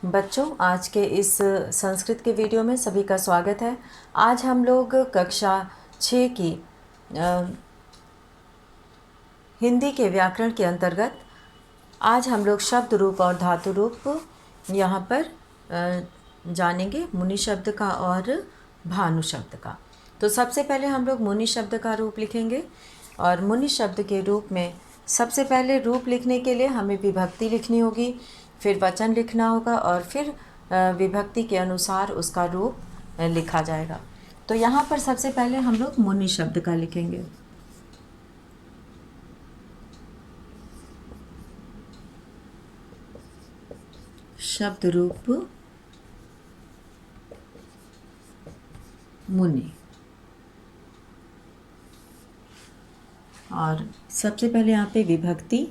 बच्चों, आज के इस संस्कृत के वीडियो में सभी का स्वागत है। आज हम लोग कक्षा 6 की हिंदी के व्याकरण के अंतर्गत आज हम लोग शब्द रूप और धातु रूप यहाँ पर जानेंगे, मुनि शब्द का और भानु शब्द का। तो सबसे पहले हम लोग मुनि शब्द का रूप लिखेंगे और मुनि शब्द के रूप में सबसे पहले रूप लिखने के लिए हमें विभक्ति लिखनी होगी, फिर वचन लिखना होगा और फिर विभक्ति के अनुसार उसका रूप लिखा जाएगा। तो यहाँ पर सबसे पहले हम लोग मुनि शब्द का लिखेंगे। शब्द रूप मुनि। और सबसे पहले यहाँ पे विभक्ति,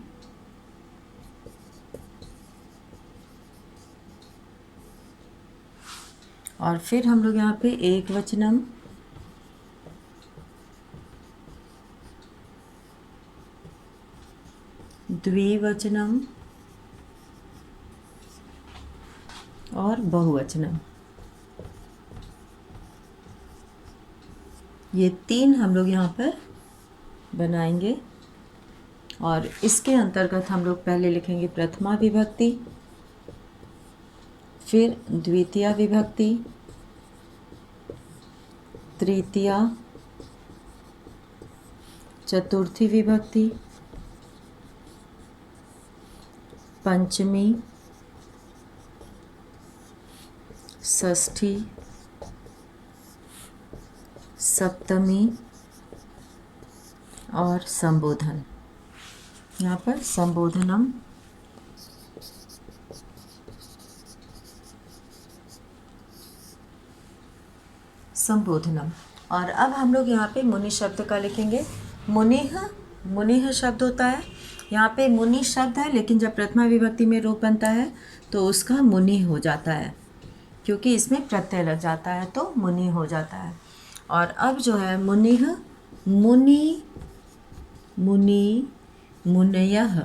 और फिर हम लोग यहाँ पे एक वचनम, द्विवचनम और बहुवचनम, ये तीन हम लोग यहाँ पर बनाएंगे। और इसके अंतर्गत हम लोग पहले लिखेंगे प्रथमा विभक्ति, फिर द्वितीया विभक्ति, तृतीया, चतुर्थी विभक्ति, पंचमी, षष्ठी, सप्तमी और संबोधन। यहाँ पर संबोधनम, संबोधनम। और अब हम लोग यहाँ पे मुनि शब्द का लिखेंगे। मुनिह, मुनिह शब्द होता है, यहाँ पे मुनि शब्द है, लेकिन जब प्रथमा विभक्ति में रूप बनता है तो उसका मुनि हो जाता है, क्योंकि इसमें प्रत्यय लग जाता है तो मुनि हो जाता है। और अब जो है मुनिह, मुनि, मुनि, मुनयः,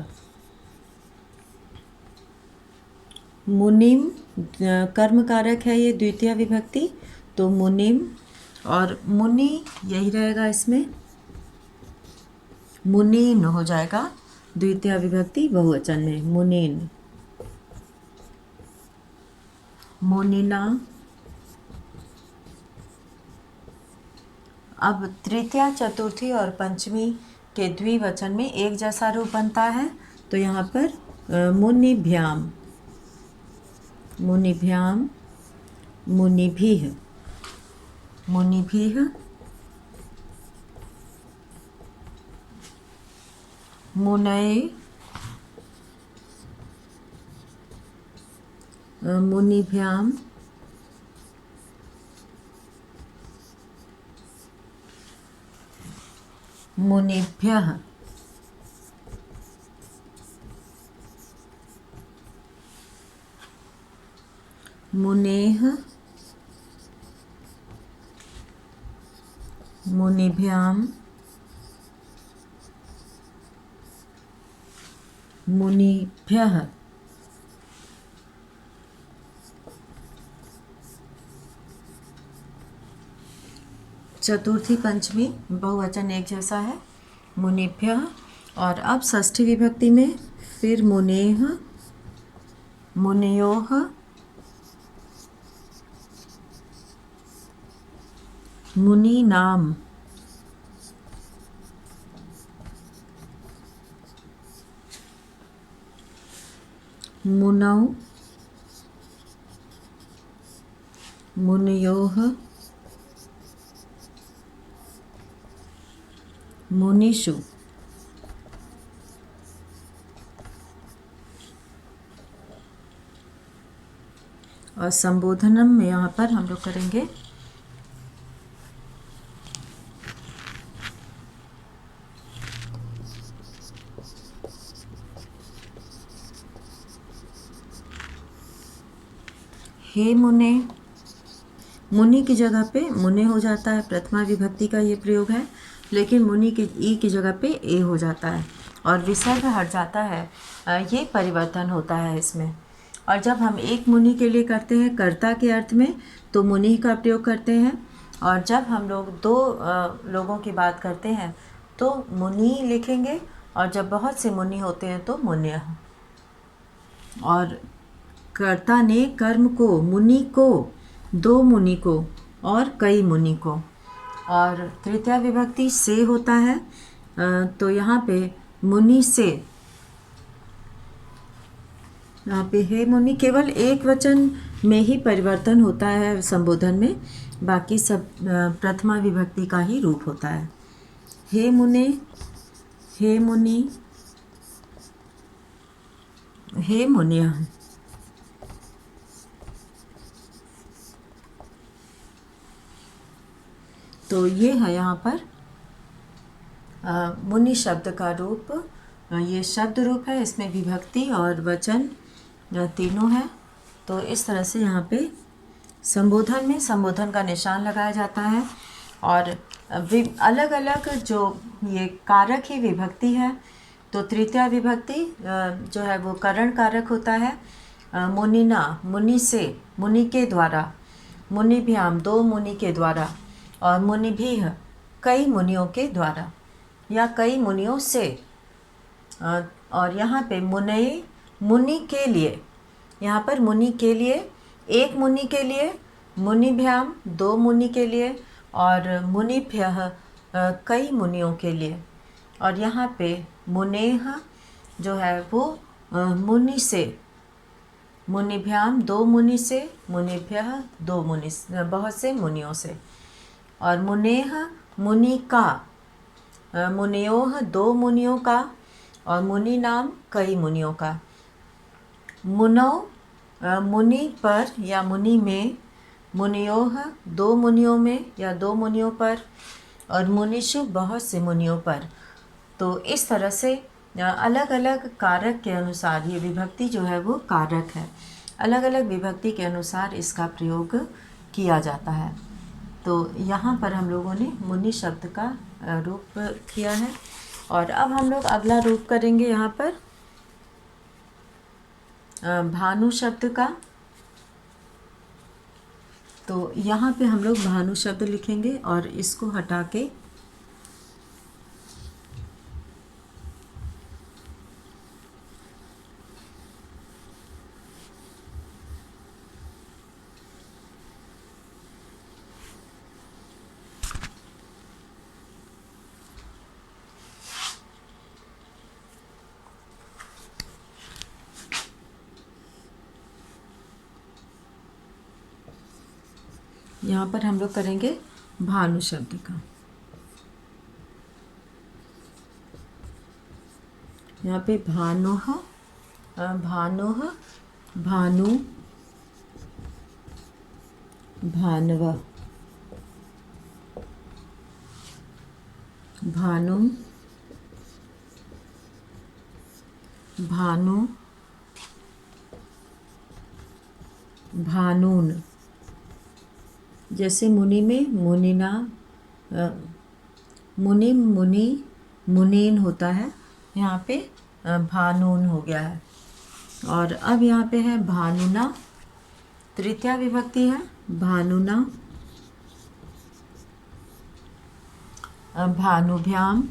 मुनिम कर्म कारक है ये द्वितीय विभक्ति, तो मुनिम। और मुनि यही रहेगा, इसमें मुनीन हो जाएगा द्वितीय विभक्ति बहुवचन में, मुनीन, मुनिना। अब तृतीया, चतुर्थी और पंचमी के द्विवचन में एक जैसा रूप बनता है, तो यहाँ पर मुनिभ्याम, मुनिभ्याम, मुनिभिः, मुनिभिः, मुनये, मुनिभ्याम, मुनिभ्यः, मुनेः, मुनिभ्याम, मुनिभ्यः। चतुर्थी पंचमी बहुवचन एक जैसा है, मुनिभ्यः। और अब षष्ठी विभक्ति में फिर मुनेः, मुनयोः, मुनीनाम, मुनौ, मुनयोः, मुनिषु। और संबोधनम में यहाँ पर हम लोग करेंगे हे मुने। मुनि की जगह पे मुने हो जाता है, प्रथमा विभक्ति का ये प्रयोग है, लेकिन मुनि की ई की जगह पे ए हो जाता है और विसर्ग हट जाता है, ये परिवर्तन होता है इसमें। और जब हम एक मुनि के लिए करते हैं कर्ता के अर्थ में तो मुनि का प्रयोग करते हैं, और जब हम लोग दो लोगों की बात करते हैं तो मुनि लिखेंगे, और जब बहुत से मुनि होते हैं तो मुन्य। और कर्ता ने कर्म को, मुनि को, दो मुनि को और कई मुनि को। और तृतीया विभक्ति से होता है, तो यहाँ पे मुनि से, यहाँ पे हे मुनि केवल एक वचन में ही परिवर्तन होता है संबोधन में, बाकी सब प्रथमा विभक्ति का ही रूप होता है। हे मुने, हे मुनि, हे मुनिया। तो ये है यहाँ पर मुनि शब्द का रूप। ये शब्द रूप है, इसमें विभक्ति और वचन तीनों है। तो इस तरह से यहाँ पे संबोधन में संबोधन का निशान लगाया जाता है। और अलग अलग जो ये कारक ही विभक्ति है, तो तृतीया विभक्ति जो है वो करण कारक होता है। मुनिना, मुनि से, मुनि के द्वारा, मुनिभ्याम, दो मुनि के द्वारा, और मुनिभिः, कई मुनियों के द्वारा या कई मुनियों से। और यहाँ पे मुनय, मुनि के लिए, यहाँ पर मुनि के लिए, एक मुनि के लिए, मुनिभ्याम, दो मुनि के लिए, और मुनिभ्यः, कई मुनियों के लिए। और यहाँ पे मुनेह जो है वो मुनि से, मुनिभ्याम, दो मुनि से, मुनिभ्यः, दो मुनि, बहुत से मुनियों से। और मुनेह, मुनि का, मुनियोह, दो मुनियों का, और मुनि नाम, कई मुनियों का। मुनौ, मुनि पर या मुनि में, मुनियोह, दो मुनियों में या दो मुनियों पर, और मुनिषु, बहुत से मुनियों पर। तो इस तरह से अलग अलग कारक के अनुसार ये विभक्ति जो है वो कारक है, अलग अलग विभक्ति के अनुसार इसका प्रयोग किया जाता है। तो यहाँ पर हम लोगों ने मुनि शब्द का रूप किया है। और अब हम लोग अगला रूप करेंगे यहाँ पर भानु शब्द का। तो यहाँ पे हम लोग भानु शब्द लिखेंगे और इसको हटा के यहाँ पर हम लोग करेंगे भानु शब्द का। यहाँ पे भानुः, भानुः, भानु, भानव, भानु, भानु, भानून। जैसे मुनि में मुनिना, मुनि, मुनि, मुनीन होता है, यहाँ पे भानून हो गया है। और अब यहाँ पे है भानुना, तृतीया विभक्ति है, भानुना, भानुभ्याम,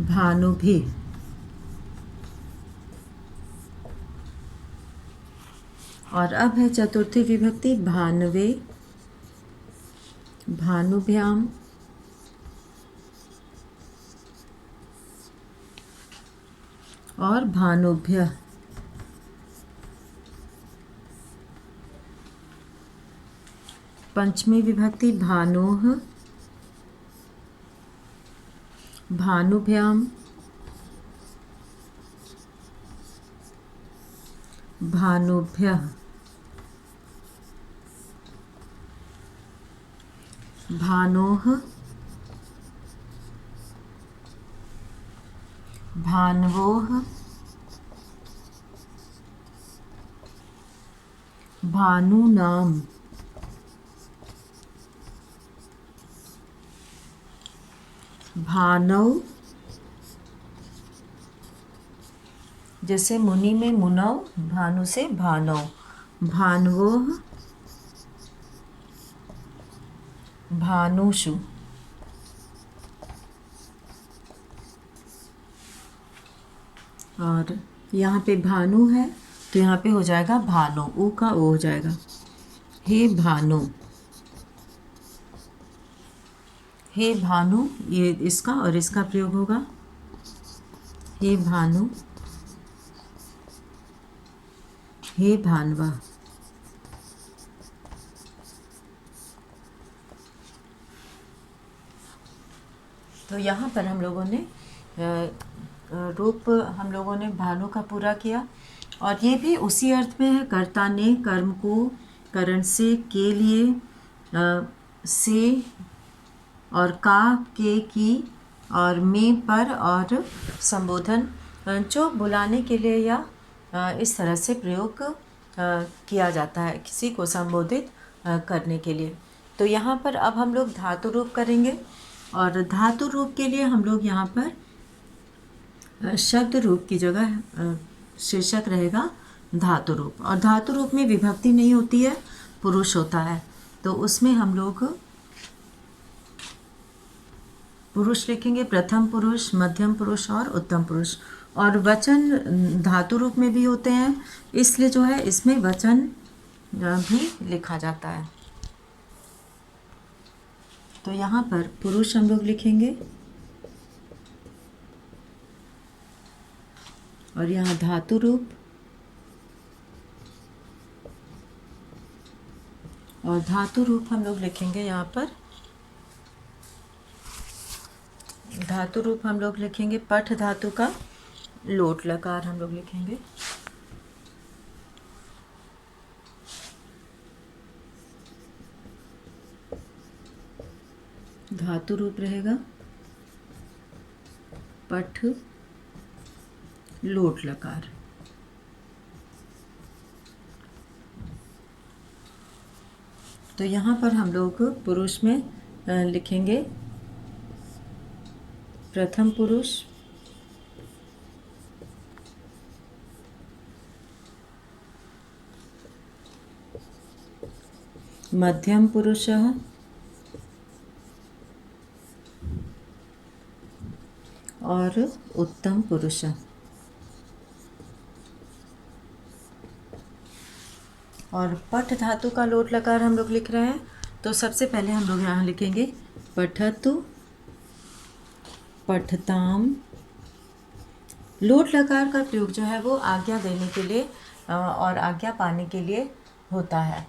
भानुभिः। और अब है चतुर्थी विभक्ति भानवे, भानुभ्याम, और भानुभ्यः। पंचमी विभक्ति भानोः, भानुभ्याम, भानुभ्यः, भानोः, भानवोः, भानूनाम, भानौ, जैसे मुनि में मुनौ, भानु से भानौ, भानुवोः, भानुषु। और यहाँ पे भानु है तो यहाँ पे हो जाएगा भानु, ऊ का ओ हो जाएगा। हे भानु, हे भानु, ये इसका और इसका प्रयोग होगा। हे भानु, हे भानवा। तो यहाँ पर हम लोगों ने रूप हम लोगों ने भानु का पूरा किया, और ये भी उसी अर्थ में है, कर्ता ने कर्म को करण से, के लिए, से और का, के, की और में, पर और संबोधन, जो बुलाने के लिए या इस तरह से प्रयोग किया जाता है किसी को संबोधित करने के लिए। तो यहाँ पर अब हम लोग धातु रूप करेंगे, और धातु रूप के लिए हम लोग यहाँ पर शब्द रूप की जगह शीर्षक रहेगा धातु रूप। और धातु रूप में विभक्ति नहीं होती है, पुरुष होता है, तो उसमें हम लोग पुरुष लिखेंगे, प्रथम पुरुष, मध्यम पुरुष और उत्तम पुरुष। और वचन धातु रूप में भी होते हैं, इसलिए जो है इसमें वचन भी लिखा जाता है। तो यहाँ पर पुरुष हम लोग लिखेंगे, और यहाँ धातु रूप, और धातु रूप हम लोग लिखेंगे यहाँ पर, धातु रूप हम लोग लिखेंगे पठ धातु का लोट लकार हम लोग लिखेंगे। धातु रूप रहेगा पठ लोट लकार। तो यहाँ पर हम लोग पुरुष में लिखेंगे प्रथम पुरुष, मध्यम पुरुषः, और उत्तम पुरुषः। और पठ धातु का लोट लकार हम लोग लिख रहे हैं, तो सबसे पहले हम लोग यहाँ लिखेंगे पठतु, पठताम। लोट लकार का प्रयोग जो है वो आज्ञा देने के लिए और आज्ञा पाने के लिए होता है।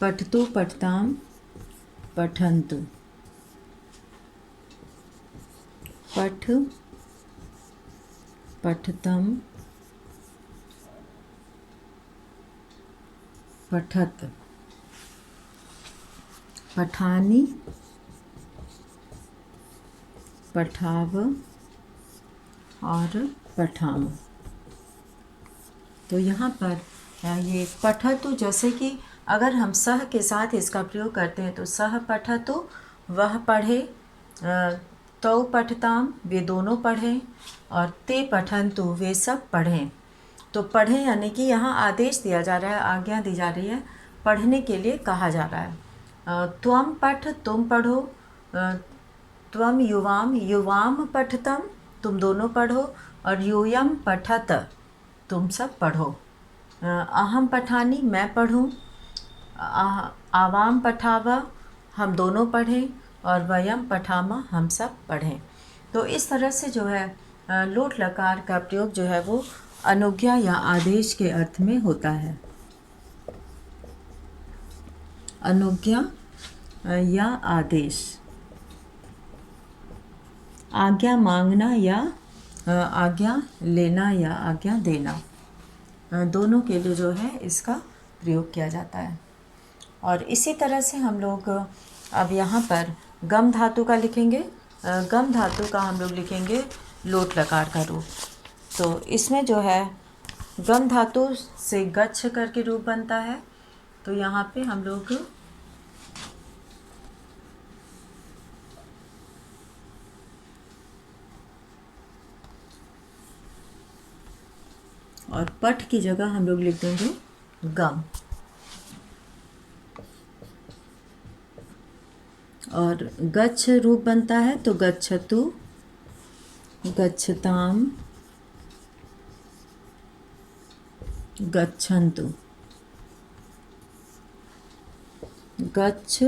पठतु, पठताम, पठन्तु। पठ, पठतम, पठत। पठानि, पठाव और पठाम। तो यहाँ पर ये पठतु, जैसे कि अगर हम सह के साथ इसका प्रयोग करते हैं तो सह पठतु, वह पढ़े, तौ पठताम, वे दोनों पढ़ें, और ते पठन्तु, वे सब पढ़ें। तो पढ़ें यानी कि यहाँ आदेश दिया जा रहा है, आज्ञा दी जा रही है, पढ़ने के लिए कहा जा रहा है। त्वम पठ, तुम पढ़ो, त्वम युवाम, युवाम पठतम, तुम दोनों पढ़ो, और यूयम पठत, तुम सब पढ़ो। अहम पठानी, मैं पढ़ूँ, आवाम पठावा, हम दोनों पढ़ें, और वयम पठामा, हम सब पढ़ें। तो इस तरह से जो है लोट लकार का प्रयोग जो है वो अनुज्ञा या आदेश के अर्थ में होता है। अनुज्ञा या आदेश, आज्ञा मांगना या आज्ञा लेना या आज्ञा देना, दोनों के लिए जो है इसका प्रयोग किया जाता है। और इसी तरह से हम लोग अब यहाँ पर गम धातु का लिखेंगे। गम धातु का हम लोग लिखेंगे लोट लकार का रूप। तो इसमें जो है गम धातु से गच्छ करके रूप बनता है, तो यहाँ पे हम लोग और पठ की जगह हम लोग लिख देंगे गम। और गच्छ रूप बनता है तो गच्छतु, गच्छताम, गच्छन्तु। गच्छ,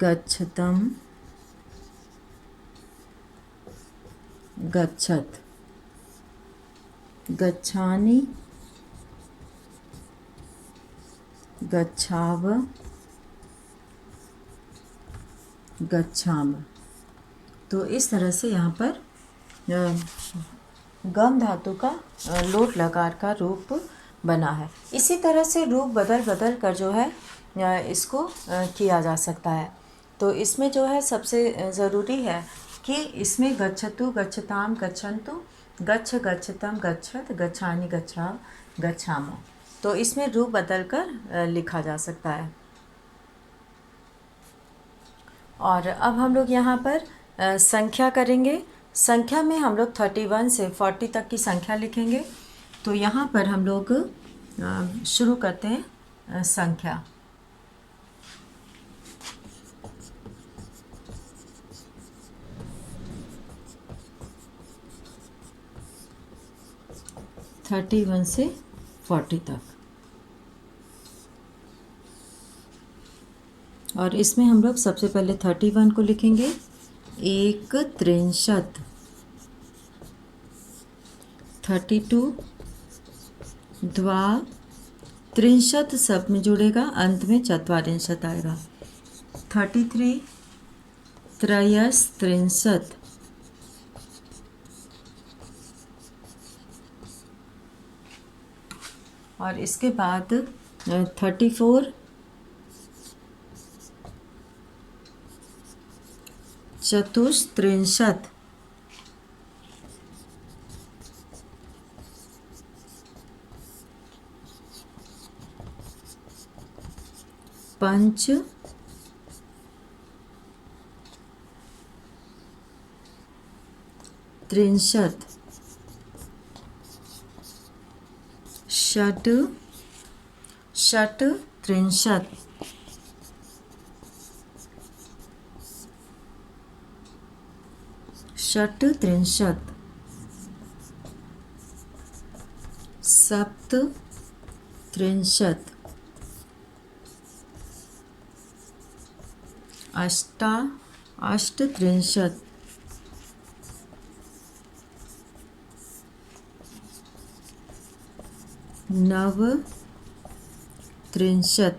गच्छतम, गच्छत, गच्छानि, गच्छाव, गच्छाम। तो इस तरह से यहाँ पर गम धातु का लोट लकार का रूप बना है। इसी तरह से रूप बदल बदल कर जो है इसको किया जा सकता है। तो इसमें जो है सबसे ज़रूरी है कि इसमें गच्छतु, गच्छताम, गच्छन्तु, गच्छ, गच्छतम, गच्छत, गच्छानि, गच्छाव, गच्छाम। तो इसमें रूप बदल कर लिखा जा सकता है। और अब हम लोग यहाँ पर संख्या करेंगे। संख्या में हम लोग 31 से 40 तक की संख्या लिखेंगे। तो यहाँ पर हम लोग शुरू करते हैं संख्या। थर्टी 31 से 40 तक। और इसमें हम लोग सबसे पहले 31 को लिखेंगे। एक त्रिंशत, 32, द्वा त्रिंशत सब में जुड़ेगा, अंत में चत्वारिंशत आएगा। 33, त्रयस त्रिंशत, और इसके बाद 34, चतुस्त्रिंशत, पंच त्रिंशत, षट षट त्रिंशत, षट त्रिंशत, सप्त त्रिंशत, अष्टा अष्ट त्रिंशत, नव त्रिंशत,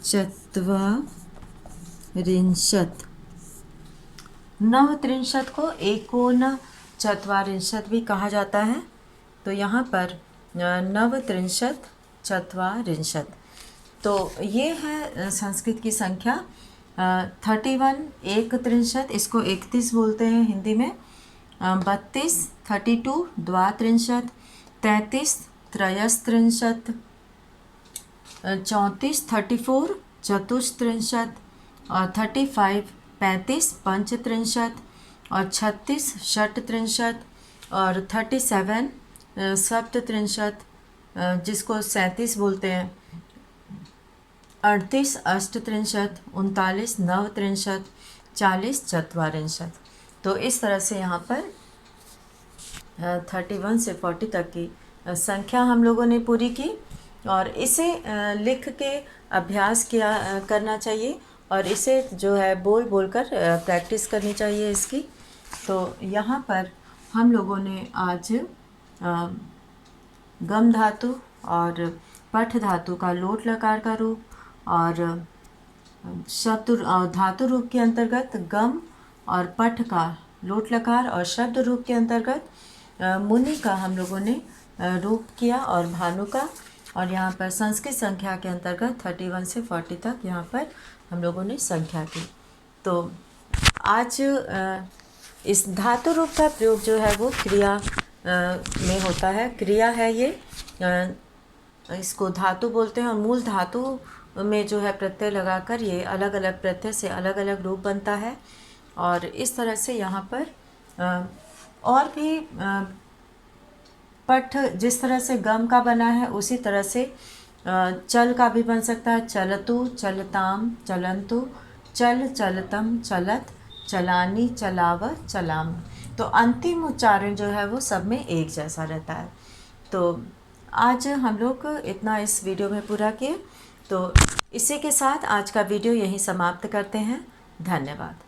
चत्वारिंशत। नवत्रिंशत को एकोन चत्वारिंशत भी कहा जाता है। तो यहाँ पर नवत्रिंशत, चत्वारिंशत। तो ये है संस्कृत की संख्या। 31 एक त्रिंशत, इसको 31 बोलते हैं हिंदी में। 32 32, द्वात्रिंशत। 33 त्रयस्त्रिंशत। 34 34, चतुस्त्रिंशत। और 35 35, पंचत्रिंशत। और 36 षटत्रिंशत। और 37 सप्तत्रिंशत, जिसको 37 बोलते हैं। 38 अष्टत्रिंशत। 39 नवत्रिंशत। 40 चत्वारिंशत। तो इस तरह से यहाँ पर 31 से 40 तक की संख्या हम लोगों ने पूरी की। और इसे लिख के अभ्यास करना चाहिए, और इसे जो है बोल बोल कर प्रैक्टिस करनी चाहिए इसकी। तो यहाँ पर हम लोगों ने आज गम धातु और पठ धातु का लोट लकार का रूप, और शब्द धातु रूप के अंतर्गत गम और पठ का लोट लकार, और शब्द रूप के अंतर्गत मुनि का हम लोगों ने रूप किया, और भानु का। और यहाँ पर संस्कृत संख्या के अंतर्गत 31 से 40 तक यहाँ पर हम लोगों ने संख्या की। तो आज इस धातु रूप का प्रयोग जो है वो क्रिया में होता है। क्रिया है ये, इसको धातु बोलते हैं। और मूल धातु में जो है प्रत्यय लगाकर ये अलग अलग प्रत्यय से अलग अलग रूप बनता है। और इस तरह से यहाँ पर और भी पठ जिस तरह से गम का बना है उसी तरह से चल का भी बन सकता है। चलतु, चलताम, चलंतु, चल, चलतम, चलत, चलानी, चलाव, चलाम। तो अंतिम उच्चारण जो है वो सब में एक जैसा रहता है। तो आज हम लोग इतना इस वीडियो में पूरा किए। तो इसी के साथ आज का वीडियो यहीं समाप्त करते हैं। धन्यवाद।